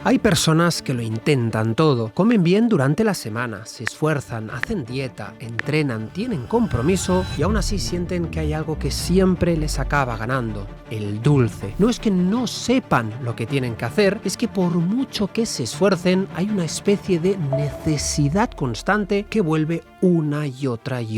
Hay personas que lo intentan todo, comen bien durante la semana, se esfuerzan, hacen dieta, entrenan, tienen compromiso y aún así sienten que hay algo que siempre les acaba ganando: el dulce. No es que no sepan lo que tienen que hacer, es que por mucho que se esfuercen hay una especie de necesidad constante que vuelve una y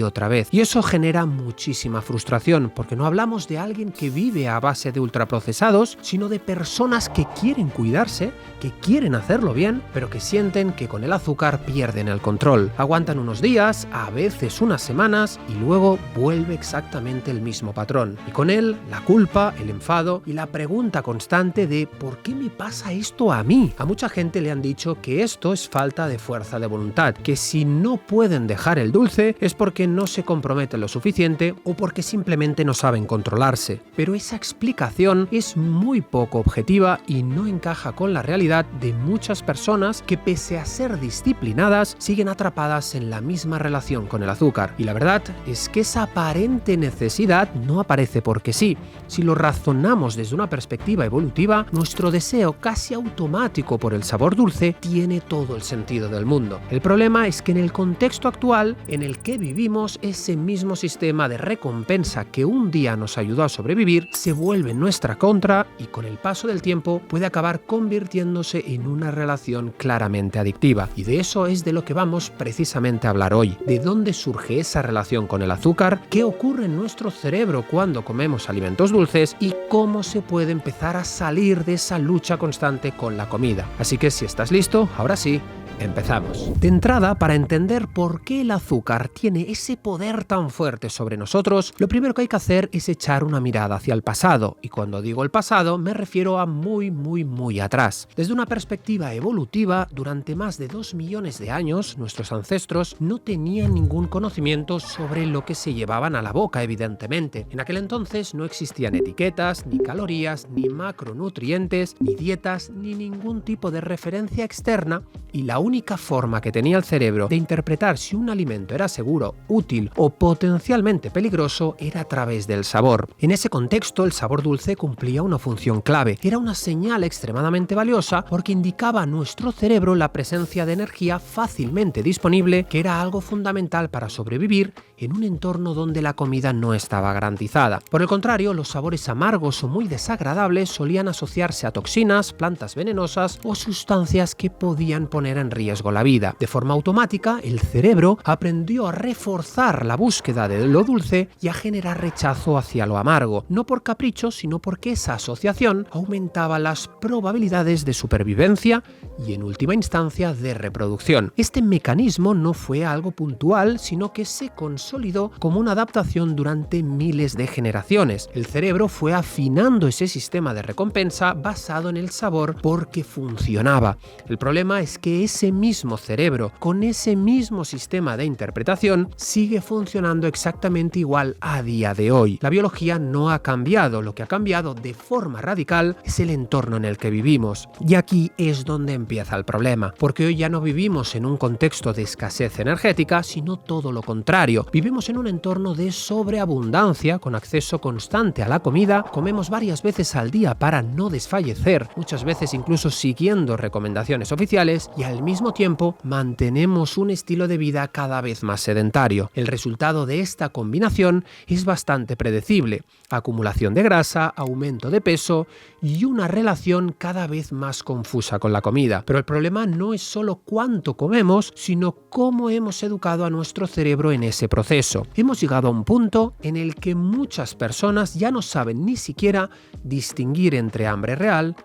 otra vez. Y eso genera muchísima frustración, porque no hablamos de alguien que vive a base de ultraprocesados, sino de personas que quieren cuidarse, que quieren hacerlo bien, pero que sienten que con el azúcar pierden el control. Aguantan unos días, a veces unas semanas, y luego vuelve exactamente el mismo patrón. Y con él, la culpa, el enfado y la pregunta constante de ¿por qué me pasa esto a mí? A mucha gente le han dicho que esto es falta de fuerza de voluntad, que si no pueden dejar el dulce es porque no se comprometen lo suficiente o porque simplemente no saben controlarse. Pero esa explicación es muy poco objetiva y no encaja con la realidad de muchas personas que, pese a ser disciplinadas, siguen atrapadas en la misma relación con el azúcar. Y la verdad es que esa aparente necesidad no aparece porque sí. Si lo razonamos desde una perspectiva evolutiva, nuestro deseo casi automático por el sabor dulce tiene todo el sentido del mundo. El problema es que en el contexto actual en el que vivimos, ese mismo sistema de recompensa que un día nos ayudó a sobrevivir se vuelve en nuestra contra y con el paso del tiempo puede acabar convirtiéndose en una relación claramente adictiva. Y de eso es de lo que vamos precisamente a hablar hoy. ¿De dónde surge esa relación con el azúcar? ¿Qué ocurre en nuestro cerebro cuando comemos alimentos dulces? ¿Y cómo se puede empezar a salir de esa lucha constante con la comida? Así que si estás listo, ahora sí, empezamos. De entrada, para entender por qué el azúcar tiene ese poder tan fuerte sobre nosotros, lo primero que hay que hacer es echar una mirada hacia el pasado. Y cuando digo el pasado, me refiero a muy atrás. Desde una perspectiva evolutiva, durante más de 2 millones de años, nuestros ancestros no tenían ningún conocimiento sobre lo que se llevaban a la boca, evidentemente. En aquel entonces no existían etiquetas, ni calorías, ni macronutrientes, ni dietas, ni ningún tipo de referencia externa, y la única forma que tenía el cerebro de interpretar si un alimento era seguro, útil o potencialmente peligroso era a través del sabor. En ese contexto, el sabor dulce cumplía una función clave. Era una señal extremadamente valiosa porque indicaba a nuestro cerebro la presencia de energía fácilmente disponible, que era algo fundamental para sobrevivir en un entorno donde la comida no estaba garantizada. Por el contrario, los sabores amargos o muy desagradables solían asociarse a toxinas, plantas venenosas o sustancias que podían poner en riesgo la vida. De forma automática, el cerebro aprendió a reforzar la búsqueda de lo dulce y a generar rechazo hacia lo amargo, no por capricho, sino porque esa asociación aumentaba las probabilidades de supervivencia y, en última instancia, de reproducción. Este mecanismo no fue algo puntual, sino que se consolidó como una adaptación durante miles de generaciones. El cerebro fue afinando ese sistema de recompensa basado en el sabor porque funcionaba. El problema es que ese mismo cerebro, con ese mismo sistema de interpretación, sigue funcionando exactamente igual a día de hoy. La biología no ha cambiado, lo que ha cambiado de forma radical es el entorno en el que vivimos. Y aquí es donde empieza el problema, porque hoy ya no vivimos en un contexto de escasez energética, sino todo lo contrario. Vivimos en un entorno de sobreabundancia, con acceso constante a la comida, comemos varias veces al día para no desfallecer, muchas veces incluso siguiendo recomendaciones oficiales, y al mismo tiempo mantenemos un estilo de vida cada vez más sedentario. El resultado de esta combinación es bastante predecible: acumulación de grasa, aumento de peso y una relación cada vez más confusa con la comida. Pero el problema no es solo cuánto comemos, sino cómo hemos educado a nuestro cerebro en ese proceso. Hemos llegado a un punto en el que muchas personas ya no saben ni siquiera distinguir entre hambre real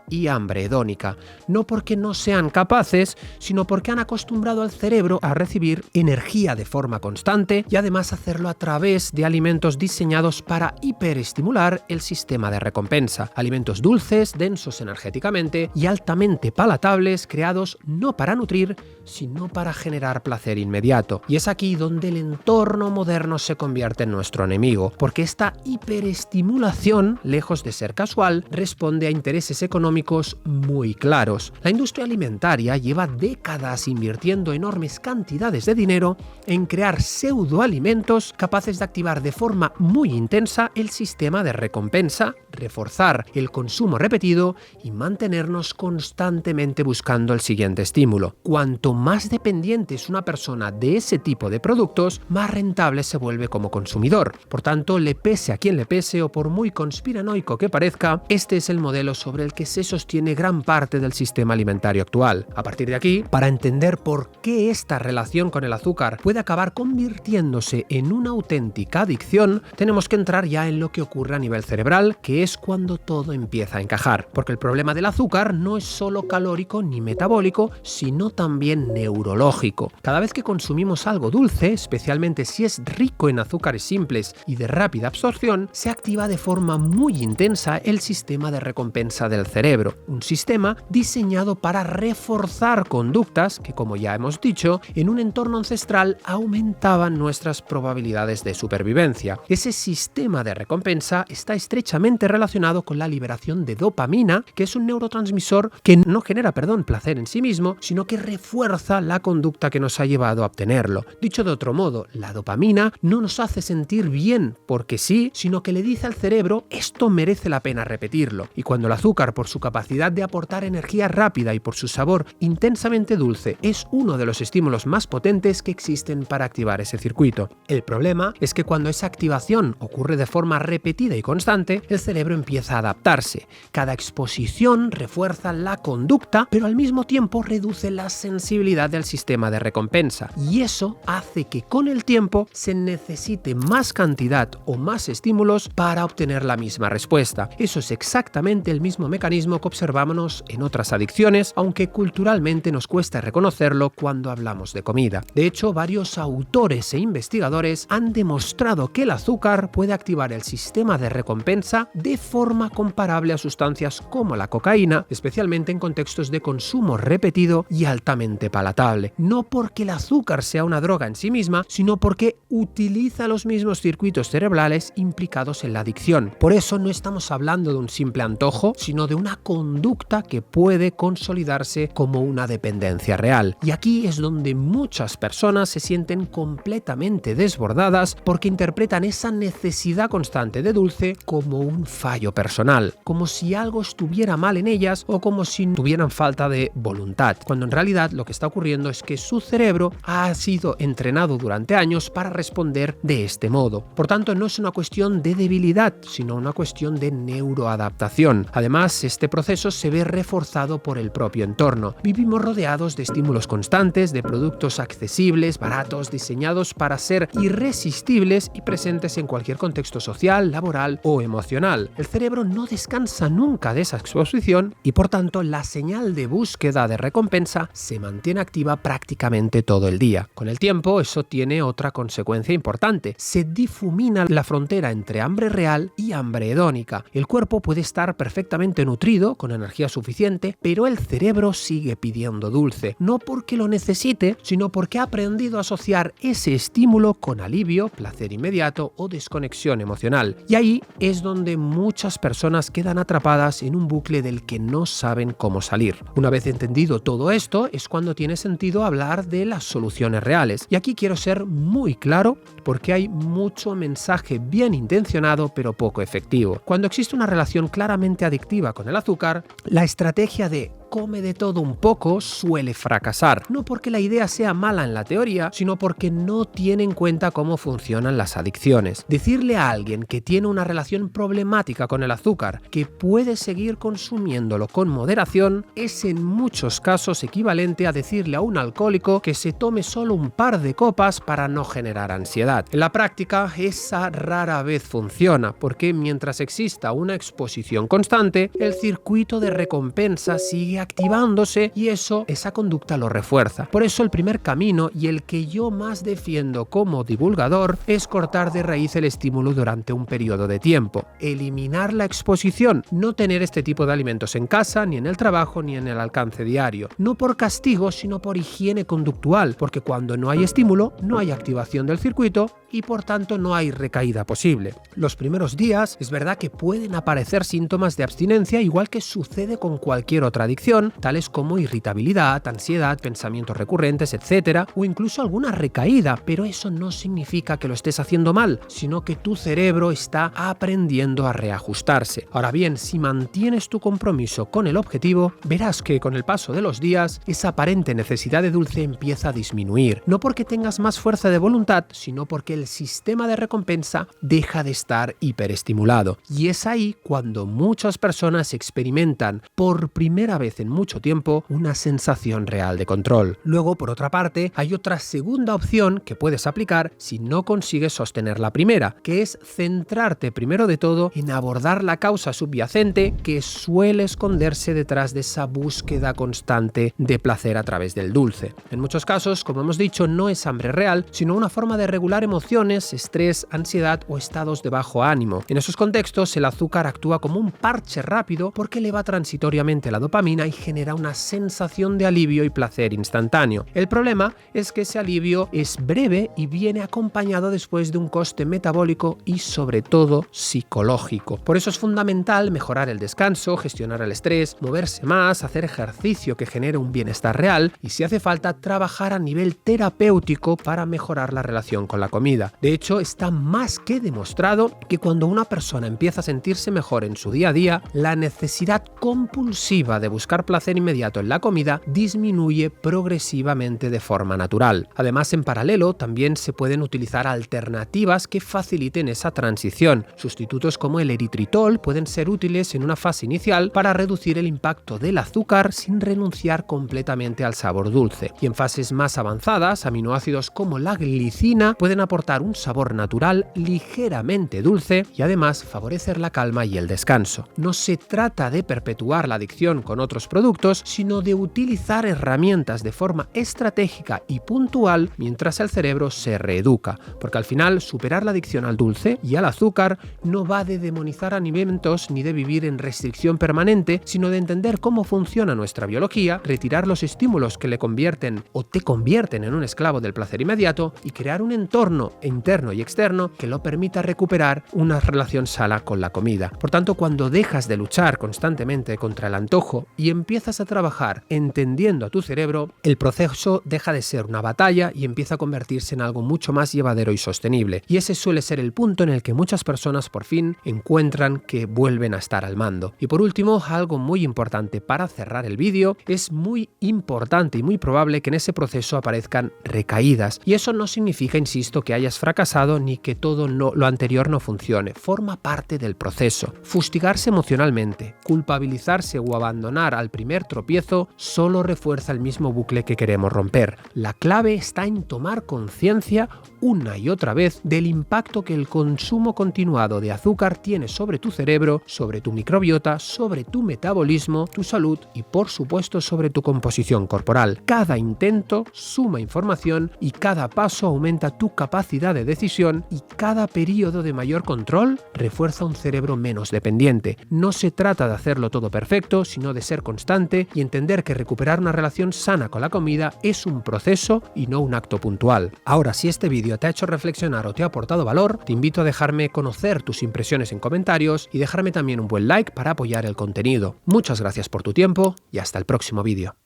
y hambre hedónica, no porque no sean capaces, sino porque han acostumbrado al cerebro a recibir energía de forma constante y además hacerlo a través de alimentos diseñados para hiperestimular el sistema de recompensa. Alimentos dulces, densos energéticamente y altamente palatables, creados no para nutrir, sino para generar placer inmediato. Y es aquí donde el entorno moderno se convierte en nuestro enemigo, porque esta hiperestimulación, lejos de ser casual, responde a intereses económicos económicos muy claros. La industria alimentaria lleva décadas invirtiendo enormes cantidades de dinero en crear pseudoalimentos capaces de activar de forma muy intensa el sistema de recompensa, reforzar el consumo repetido y mantenernos constantemente buscando el siguiente estímulo. Cuanto más dependiente es una persona de ese tipo de productos, más rentable se vuelve como consumidor. Por tanto, le pese a quien le pese o por muy conspiranoico que parezca, este es el modelo sobre el que se sostiene gran parte del sistema alimentario actual. A partir de aquí, para entender por qué esta relación con el azúcar puede acabar convirtiéndose en una auténtica adicción, tenemos que entrar ya en lo que ocurre a nivel cerebral, que es cuando todo empieza a encajar. Porque el problema del azúcar no es solo calórico ni metabólico, sino también neurológico. Cada vez que consumimos algo dulce, especialmente si es rico en azúcares simples y de rápida absorción, se activa de forma muy intensa el sistema de recompensa del cerebro, un sistema diseñado para reforzar conductas que, como ya hemos dicho, en un entorno ancestral aumentaban nuestras probabilidades de supervivencia. Ese sistema de recompensa está estrechamente relacionado con la liberación de dopamina, que es un neurotransmisor que no genera, placer en sí mismo, sino que refuerza la conducta que nos ha llevado a obtenerlo. Dicho de otro modo, la dopamina no nos hace sentir bien porque sí, sino que le dice al cerebro esto merece la pena repetirlo. Y cuando el azúcar, por su capacidad de aportar energía rápida y por su sabor intensamente dulce, es uno de los estímulos más potentes que existen para activar ese circuito. El problema es que cuando esa activación ocurre de forma repetida y constante, el cerebro empieza a adaptarse. Cada exposición refuerza la conducta, pero al mismo tiempo reduce la sensibilidad del sistema de recompensa. Y eso hace que con el tiempo se necesite más cantidad o más estímulos para obtener la misma respuesta. Eso es exactamente el mismo mecanismo que observamos en otras adicciones, aunque culturalmente nos cuesta reconocerlo cuando hablamos de comida. De hecho, varios autores e investigadores han demostrado que el azúcar puede activar el sistema de recompensa de forma comparable a sustancias como la cocaína, especialmente en contextos de consumo repetido y altamente palatable. No porque el azúcar sea una droga en sí misma, sino porque utiliza los mismos circuitos cerebrales implicados en la adicción. Por eso no estamos hablando de un simple antojo, sino de una conducta que puede consolidarse como una dependencia real. Y aquí es donde muchas personas se sienten completamente desbordadas porque interpretan esa necesidad constante de dulce como un fallo personal, como si algo estuviera mal en ellas o como si tuvieran falta de voluntad, cuando en realidad lo que está ocurriendo es que su cerebro ha sido entrenado durante años para responder de este modo. Por tanto, no es una cuestión de debilidad, sino una cuestión de neuroadaptación. Además, este proceso se ve reforzado por el propio entorno. Vivimos rodeados de estímulos constantes, de productos accesibles, baratos, diseñados para ser irresistibles y presentes en cualquier contexto social, laboral o emocional. El cerebro no descansa nunca de esa exposición y por tanto la señal de búsqueda de recompensa se mantiene activa prácticamente todo el día. Con el tiempo eso tiene otra consecuencia importante. Se difumina la frontera entre hambre real y hambre hedónica. El cuerpo puede estar perfectamente nutrido, con energía suficiente, pero el cerebro sigue pidiendo dulce. No porque lo necesite, sino porque ha aprendido a asociar ese estímulo con alivio, placer inmediato o desconexión emocional. Y ahí es donde muchas personas quedan atrapadas en un bucle del que no saben cómo salir. Una vez entendido todo esto, es cuando tiene sentido hablar de las soluciones reales. Y aquí quiero ser muy claro porque hay mucho mensaje bien intencionado pero poco efectivo. Cuando existe una relación claramente adictiva con el azúcar, la estrategia de come de todo un poco suele fracasar, no porque la idea sea mala en la teoría, sino porque no tiene en cuenta cómo funcionan las adicciones. Decirle a alguien que tiene una relación problemática con el azúcar, que puede seguir consumiéndolo con moderación, es en muchos casos equivalente a decirle a un alcohólico que se tome solo un par de copas para no generar ansiedad. En la práctica, esa rara vez funciona, porque mientras exista una exposición constante, el circuito de recompensa sigue activándose y esa conducta lo refuerza. Por eso el primer camino y el que yo más defiendo como divulgador es cortar de raíz el estímulo durante un periodo de tiempo. Eliminar la exposición, no tener este tipo de alimentos en casa, ni en el trabajo, ni en el alcance diario. No por castigo, sino por higiene conductual, porque cuando no hay estímulo, no hay activación del circuito y por tanto no hay recaída posible. Los primeros días es verdad que pueden aparecer síntomas de abstinencia, igual que sucede con cualquier otra adicción, tales como irritabilidad, ansiedad, pensamientos recurrentes, etc., o incluso alguna recaída, pero eso no significa que lo estés haciendo mal, sino que tu cerebro está aprendiendo a reajustarse. Ahora bien, si mantienes tu compromiso con el objetivo, verás que con el paso de los días, esa aparente necesidad de dulce empieza a disminuir, no porque tengas más fuerza de voluntad, sino porque el sistema de recompensa deja de estar hiperestimulado. Y es ahí cuando muchas personas experimentan por primera vez en mucho tiempo una sensación real de control. Luego, por otra parte, hay otra segunda opción que puedes aplicar si no consigues sostener la primera, que es centrarte primero de todo en abordar la causa subyacente que suele esconderse detrás de esa búsqueda constante de placer a través del dulce. En muchos casos, como hemos dicho, no es hambre real, sino una forma de regular emociones, estrés, ansiedad o estados de bajo ánimo. En esos contextos, el azúcar actúa como un parche rápido porque eleva transitoriamente la dopamina y genera una sensación de alivio y placer instantáneo. El problema es que ese alivio es breve y viene acompañado después de un coste metabólico y sobre todo psicológico. Por eso es fundamental mejorar el descanso, gestionar el estrés, moverse más, hacer ejercicio que genere un bienestar real y, si hace falta, trabajar a nivel terapéutico para mejorar la relación con la comida. De hecho, está más que demostrado que cuando una persona empieza a sentirse mejor en su día a día, la necesidad compulsiva de buscar placer inmediato en la comida disminuye progresivamente de forma natural. Además, en paralelo, también se pueden utilizar alternativas que faciliten esa transición. Sustitutos como el eritritol pueden ser útiles en una fase inicial para reducir el impacto del azúcar sin renunciar completamente al sabor dulce. Y en fases más avanzadas, aminoácidos como la glicina pueden aportar un sabor natural ligeramente dulce y además favorecer la calma y el descanso. No se trata de perpetuar la adicción con otros productos, sino de utilizar herramientas de forma estratégica y puntual mientras el cerebro se reeduca, porque al final superar la adicción al dulce y al azúcar no va de demonizar alimentos ni de vivir en restricción permanente, sino de entender cómo funciona nuestra biología, retirar los estímulos que le convierten o te convierten en un esclavo del placer inmediato y crear un entorno interno y externo que lo permita recuperar una relación sana con la comida. Por tanto, cuando dejas de luchar constantemente contra el antojo y empiezas a trabajar entendiendo a tu cerebro, el proceso deja de ser una batalla y empieza a convertirse en algo mucho más llevadero y sostenible. Y ese suele ser el punto en el que muchas personas por fin encuentran que vuelven a estar al mando. Y por último, algo muy importante para cerrar el vídeo, es muy importante y muy probable que en ese proceso aparezcan recaídas. Y eso no significa, insisto, que hayas fracasado ni que todo lo anterior no funcione. Forma parte del proceso. Fustigarse emocionalmente, culpabilizarse o abandonar al primer tropiezo solo refuerza el mismo bucle que queremos romper. La clave está en tomar conciencia una y otra vez del impacto que el consumo continuado de azúcar tiene sobre tu cerebro, sobre tu microbiota, sobre tu metabolismo, tu salud y por supuesto sobre tu composición corporal. Cada intento suma información y cada paso aumenta tu capacidad de decisión y cada periodo de mayor control refuerza un cerebro menos dependiente. No se trata de hacerlo todo perfecto, sino de ser constante y entender que recuperar una relación sana con la comida es un proceso y no un acto puntual. Ahora, si este vídeo te ha hecho reflexionar o te ha aportado valor, te invito a dejarme conocer tus impresiones en comentarios y dejarme también un buen like para apoyar el contenido. Muchas gracias por tu tiempo y hasta el próximo vídeo.